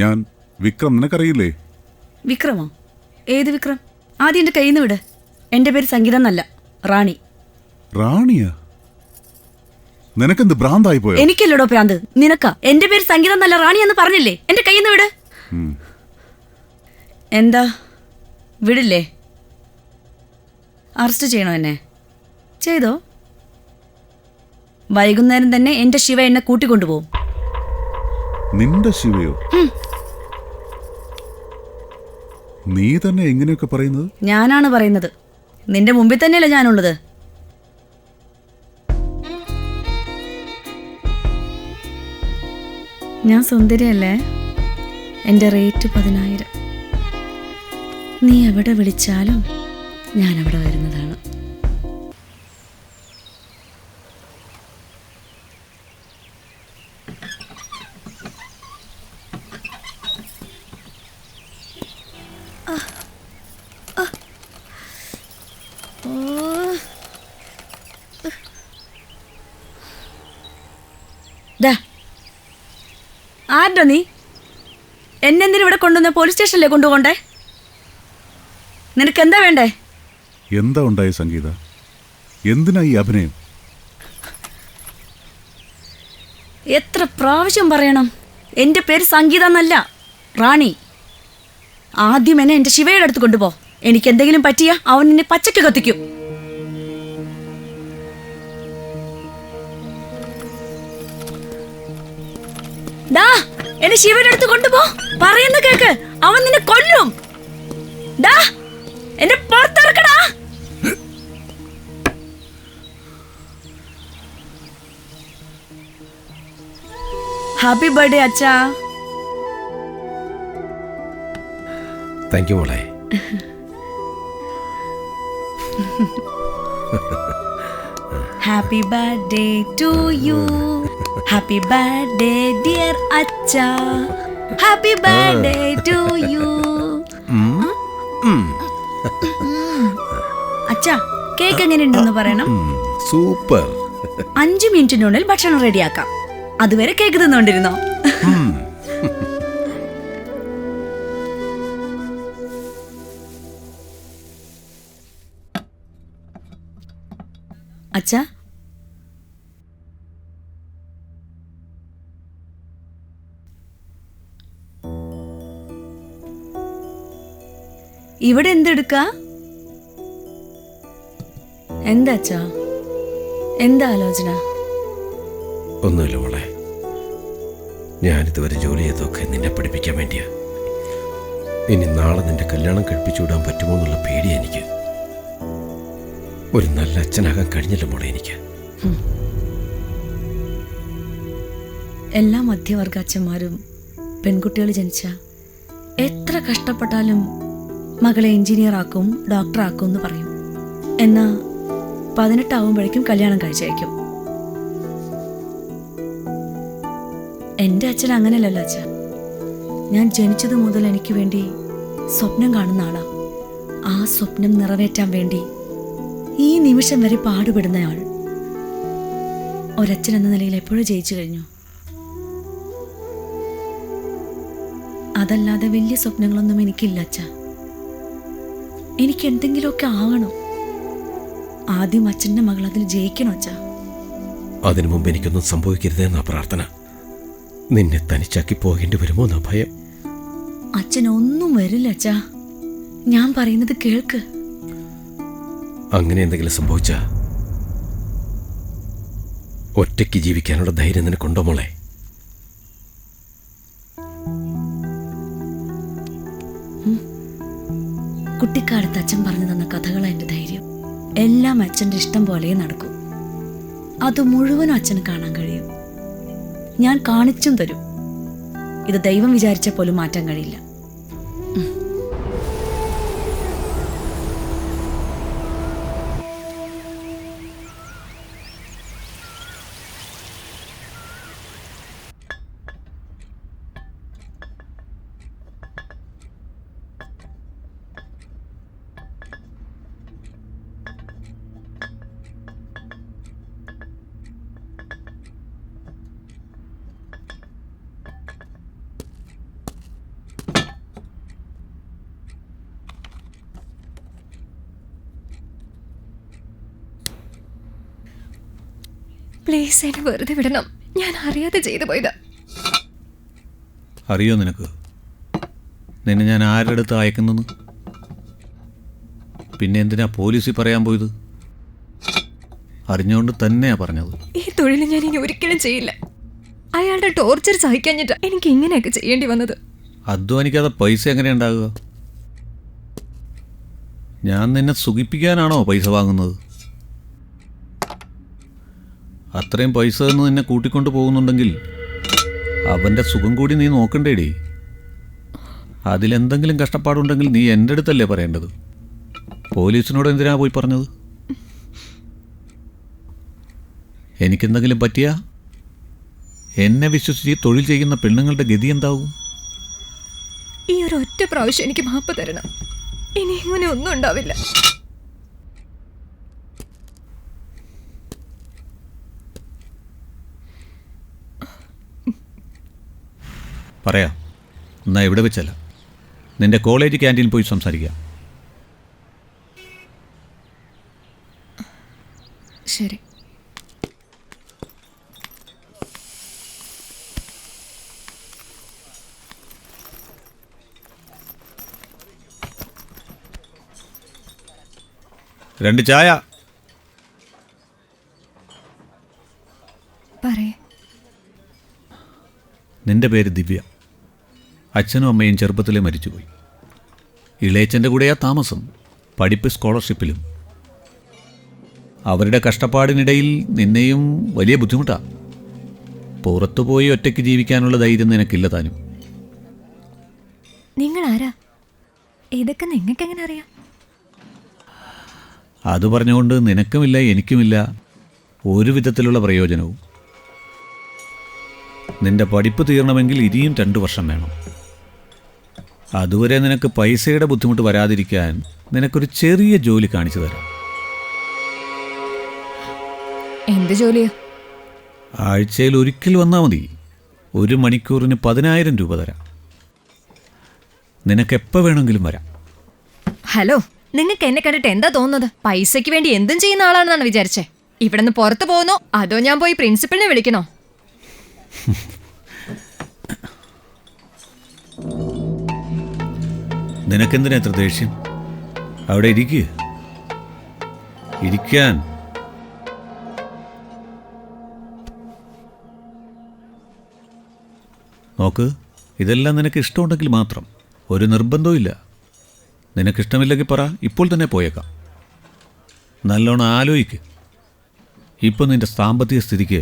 ഞാൻ വിക്രം, നിനക്കറിയില്ലേ? വിക്രമോ? ഏത് വിക്രം? ആദ്യം എന്റെ കയ്യിൽ നിന്ന് വിട്. എന്റെ പേര് സംഗീത എന്നല്ല, റാണി. റാണിയാ? നിനക്കെന്ത് ഭ്രാന്തായി പോയോ? എനിക്കല്ലടോ ഭ്രാന്ത്, നിനക്കാ. എന്റെ പേര് സംഗീത എന്നല്ല, റാണി എന്ന് പറഞ്ഞില്ലേ? എന്റെ കയ്യിൽ നിന്ന് വിട്. എന്താ വിടില്ലേ? അറസ്റ്റ് ചെയ്യണോ എന്നെ? ചെയ്തോ. വൈകുന്നേരം തന്നെ എന്റെ ശിവ എന്നെ കൂട്ടിക്കൊണ്ടുപോകും. നിന്റെ ശിവയോ? നീ തന്നെ എങ്ങനെയൊക്കെ പറയുന്നത്? ഞാനാണ് പറയുന്നത്. നിന്റെ മുമ്പിൽ തന്നെയല്ലേ ഞാനുള്ളത്. ഞാൻ സുന്ദരിയല്ലേ? എന്റെ റേറ്റ് 10,000. നീ എവിടെ വിളിച്ചാലും ഞാൻ അവിടെ വരുന്നതാണ്. ആരുടെ നീ? എന്നെന്തിനും ഇവിടെ കൊണ്ടുവന്ന? പോലീസ് സ്റ്റേഷനിലേ കൊണ്ടുപോകണ്ടേ? നിനക്ക് എന്താ വേണ്ടേ? എന്താ ഉണ്ടായ സംഗീത? എന്തിനാ ഈ അഭിനയം? എത്ര പ്രാവശ്യം പറയണം? എന്റെ പേര് സംഗീത എന്നല്ല, റാണി. ആദ്യം എന്നെ എന്റെ ശിവയുടെ അടുത്ത് കൊണ്ടുപോ. എനിക്ക് എന്തെങ്കിലും പറ്റിയാ അവൻ നിന്നെ പച്ചയ്ക്ക് കത്തിക്കും. ഡാ, എന്നെ ശിവയുടെ അടുത്ത് കൊണ്ടുപോ. പറയുന്ന കേക്ക്. അവൻ നിന്നെ കൊല്ലും. ഡാ, എന്നെ പുറത്തിറക്കടാ. ഹാപ്പി ബർത്ത്ഡേ അച്ഛാ. താങ്ക് യു മോളെ. Happy birthday to you. Happy birthday dear അച്ഛാ. Happy birthday to you. അച്ഛാ, കേക്ക് എങ്ങനെയുണ്ടെന്ന് പറയണം. സൂപ്പർ. 5 മിനിറ്റിനുള്ളിൽ ഭക്ഷണം റെഡിയാക്കാം. അതുവരെ കേക്ക് തിന്നോണ്ടിരുന്നോ? അച്ഛാ, ഇവിടെ എന്തെടുക്ക? എന്താ അച്ഛാ? എന്താ ആലോചന? ഒന്നുമില്ല മോളെ. ഞാനിതുവരെ ജോലി ചെയ്തൊക്കെ നിന്നെ പഠിപ്പിക്കാൻ വേണ്ടിയാ. ഇനി നാളെ നിന്റെ കല്യാണം കഴിപ്പിച്ചു വിടാൻ പറ്റുമോ എന്നുള്ള പേടിയാ എനിക്ക്. ഒരു നല്ല അച്ഛനാകാൻ കഴിഞ്ഞില്ല മോളെ എനിക്ക്. എല്ലാ മധ്യവർഗ അച്ഛന്മാരും പെൺകുട്ടികൾ ജനിച്ച എത്ര കഷ്ടപ്പെട്ടാലും മകളെ എഞ്ചിനീയർ ആക്കും, ഡോക്ടർ ആക്കും എന്ന് പറയും. എന്നാ 18 ആവുമ്പോഴേക്കും കല്യാണം കഴിച്ചയക്കും. എൻ്റെ അച്ഛൻ അങ്ങനെയല്ലല്ലോ അച്ഛ. ഞാൻ ജനിച്ചത് മുതൽ എനിക്ക് വേണ്ടി സ്വപ്നം കാണുന്ന ആളാ. ആ സ്വപ്നം നിറവേറ്റാൻ വേണ്ടി ഈ നിമിഷം വരെ പാടുപെടുന്നയാൾ. ഒരച്ഛൻ എന്ന നിലയിൽ എപ്പോഴും ജയിച്ചു കഴിഞ്ഞു. അതല്ലാതെ വലിയ സ്വപ്നങ്ങളൊന്നും എനിക്കില്ല അച്ഛ. എനിക്ക് എന്തെങ്കിലുമൊക്കെ ആവണം. ആദ്യം അച്ഛൻ്റെ മകൾ അതിൽ ജയിക്കണം അച്ഛ. അതിനു മുമ്പ് എനിക്കൊന്നും സംഭവിക്കരുതെന്നാ പ്രാർത്ഥന. നിന്നെ തനിച്ചാക്കി പോകേണ്ടി വരുമോ എന്നാ ഭയം. അച്ഛനൊന്നും വരില്ല അച്ഛ. ഞാൻ പറയുന്നത് കേൾക്ക്. അങ്ങനെ എന്തെങ്കിലും സംഭവിച്ചാ ഒറ്റയ്ക്ക് ജീവിക്കാനുള്ള ധൈര്യം നിനക്കുണ്ടോ മോളെ? കുട്ടിക്കാലത്ത് അച്ഛൻ പറഞ്ഞു തന്ന കഥകളാ എൻ്റെ ധൈര്യം. എല്ലാം അച്ഛൻ്റെ ഇഷ്ടം പോലെ നടക്കും. അത് മുഴുവനും അച്ഛന് കാണാൻ കഴിയും. ഞാൻ കാണിച്ചും തരും. ഇത് ദൈവം വിചാരിച്ച പോലും മാറ്റാൻ കഴിയില്ല. പ്ലീസ് എന്നെ വെറുതെ വിടണം. ഞാൻ അറിയാതെ ചെയ്തു പോയതാ. അറിയോ നിനക്ക് നിന്നെ ഞാൻ ആരുടെ അടുത്ത് അയക്കുന്നെന്ന്? പിന്നെ എന്തിനാ പോലീസിൽ പറയാൻ പോയത്? അറിഞ്ഞുകൊണ്ട് തന്നെയാ പറഞ്ഞത്. ഈ തൊഴിൽ ഞാൻ ഇനി ഒരിക്കലും ചെയ്യില്ല. അയാളുടെ ടോർച്ചർ സഹിക്കാഞ്ഞിട്ടാ എനിക്ക് ഇങ്ങനെയൊക്കെ ചെയ്യേണ്ടി വന്നത്. അധ്വാനിക്കാതെ പൈസ എങ്ങനെ ഉണ്ടാകുക? ഞാൻ നിന്നെ സുഖിപ്പിക്കാനാണോ പൈസ വാങ്ങുന്നത്? അത്രയും പൈസ നിന്ന് നിന്നെ കൂട്ടിക്കൊണ്ട് പോകുന്നുണ്ടെങ്കിൽ അവൻ്റെ സുഖം കൂടി നീ നോക്കണ്ടേടി. അതിലെന്തെങ്കിലും കഷ്ടപ്പാടുണ്ടെങ്കിൽ നീ എൻ്റെ അടുത്തല്ലേ പറയേണ്ടത്. പോലീസിനോട് എന്തിനാ പോയി പറഞ്ഞത്? എനിക്കെന്തെങ്കിലും പറ്റിയാ എന്നെ വിശ്വസിച്ച് ഈ തൊഴിൽ ചെയ്യുന്ന പെണ്ണുങ്ങളുടെ ഗതി എന്താവും? ഈ ഒരു ഒറ്റ പ്രാവശ്യം എനിക്ക് മാപ്പ് തരണം. ഇനി ഇങ്ങനെ ഒന്നും ഉണ്ടാവില്ല. പറയാം. എന്നാ ഇവിടെ വെച്ചല്ല, നിന്റെ കോളേജ് ക്യാൻറ്റീനിൽ പോയി സംസാരിക്കാം. ശരി. രണ്ട് ചായ. പറയേ. നിന്റെ പേര് ദിവ്യ. അച്ഛനും അമ്മയും ചെറുപ്പത്തിലേ മരിച്ചുപോയി. ഇളയച്ചൻ്റെ കൂടെയാ താമസം, പഠിപ്പ് സ്കോളർഷിപ്പിലും. അവരുടെ കഷ്ടപ്പാടിനിടയിൽ നിന്നെയും വലിയ ബുദ്ധിമുട്ടാണ്. പുറത്തുപോയി ഒറ്റയ്ക്ക് ജീവിക്കാനുള്ള ധൈര്യം നിനക്കില്ല താനും. നിങ്ങൾ ആരാ? ഇതൊക്കെ നിങ്ങൾക്ക് എങ്ങനെ അറിയാം? അത് പറഞ്ഞുകൊണ്ട് നിനക്കുമില്ല എനിക്കുമില്ല ഒരു വിധത്തിലുള്ള പ്രയോജനവും. നിന്റെ പഠിപ്പ് തീരണമെങ്കിൽ ഇനിയും 2 വർഷം വേണം. അതുവരെ നിനക്ക് പൈസയുടെ ബുദ്ധിമുട്ട് വരാതിരിക്കാൻ നിനക്കൊരു ചെറിയ ജോലി കാണിച്ചു തരാം. എന്ത് ജോലിയാ? ആഴ്ചയിൽ ഒരിക്കൽ വന്നാൽ മതി. 1 മണിക്കൂറിന് 10,000 രൂപ തരാം. നിനക്കെപ്പോൾ വേണമെങ്കിലും വരാം. ഹലോ, നിങ്ങൾക്ക് എന്നെ കണ്ടിട്ട് എന്താ തോന്നുന്നത്? പൈസയ്ക്ക് വേണ്ടി എന്തും ചെയ്യുന്ന ആളാണെന്നാണ് വിചാരിച്ചേ? ഇവിടെ നിന്ന് പുറത്തു പോകുന്നോ അതോ ഞാൻ പോയി പ്രിൻസിപ്പലിനെ വിളിക്കണോ? നിനക്കെന്തിനാ എത്ര ദേഷ്യം? അവിടെ ഇരിക്കാൻ. നോക്ക്, ഇതെല്ലാം നിനക്ക് ഇഷ്ടമുണ്ടെങ്കിൽ മാത്രം. ഒരു നിർബന്ധവും ഇല്ല. നിനക്കിഷ്ടമില്ലെങ്കിൽ പറ, ഇപ്പോൾ തന്നെ പോയേക്കാം. നല്ലോണം ആലോചിക്ക്. ഇപ്പം നിൻ്റെ സാമ്പത്തിക സ്ഥിതിക്ക്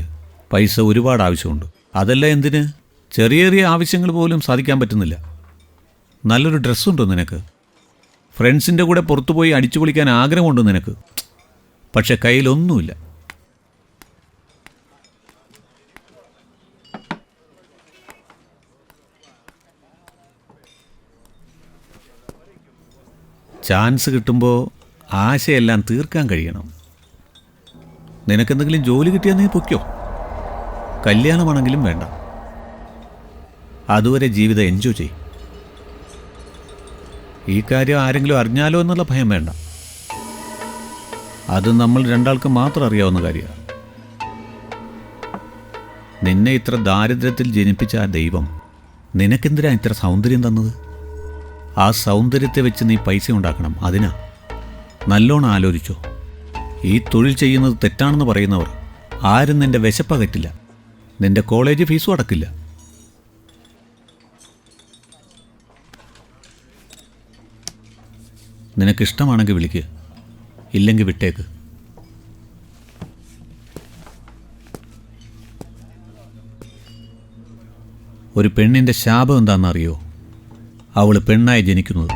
പൈസ ഒരുപാട് ആവശ്യമുണ്ട്. അതല്ല എന്തിന്, ചെറിയ ചെറിയ ആവശ്യങ്ങൾ പോലും സാധിക്കാൻ പറ്റുന്നില്ല. നല്ലൊരു ഡ്രസ്സുണ്ടോ നിനക്ക്? ഫ്രണ്ട്സിൻ്റെ കൂടെ പുറത്തുപോയി അടിച്ചു പൊളിക്കാൻ ആഗ്രഹമുണ്ട് നിനക്ക്. പക്ഷെ കയ്യിലൊന്നുമില്ല. ചാൻസ് കിട്ടുമ്പോൾ ആശയെല്ലാം തീർക്കാൻ കഴിയണം. നിനക്കെന്തെങ്കിലും ജോലി കിട്ടിയാൽ നീ പൊയ്ക്കോ. കല്യാണമാണെങ്കിലും വേണ്ട. അതുവരെ ജീവിതം എൻജോയ് ചെയ്യും. ഈ കാര്യം ആരെങ്കിലും അറിഞ്ഞാലോ എന്നുള്ള ഭയം വേണ്ട. അത് നമ്മൾ രണ്ടാൾക്ക് മാത്രം അറിയാവുന്ന കാര്യമാണ്. നിന്നെ ഇത്ര ദാരിദ്ര്യത്തിൽ ജനിപ്പിച്ച ആ ദൈവം നിനക്കെന്തിനാ ഇത്ര സൗന്ദര്യം തന്നത്? ആ സൗന്ദര്യത്തെ വെച്ച് നീ പൈസ ഉണ്ടാക്കണം. അതിനാ. നല്ലോണം ആലോചിച്ചോ. ഈ തൊഴിൽ ചെയ്യുന്നത് തെറ്റാണെന്ന് പറയുന്നവർ ആരും നിന്റെ വിശപ്പകറ്റില്ല. നിന്റെ കോളേജ് ഫീസും അടക്കില്ല. നിനക്കിഷ്ടമാണെങ്കിൽ വിളിക്ക്, ഇല്ലെങ്കിൽ വിട്ടേക്ക്. ഒരു പെണ്ണിൻ്റെ ശാപം എന്താണെന്നറിയോ? അവൾ പെണ്ണായി ജനിക്കുന്നത്.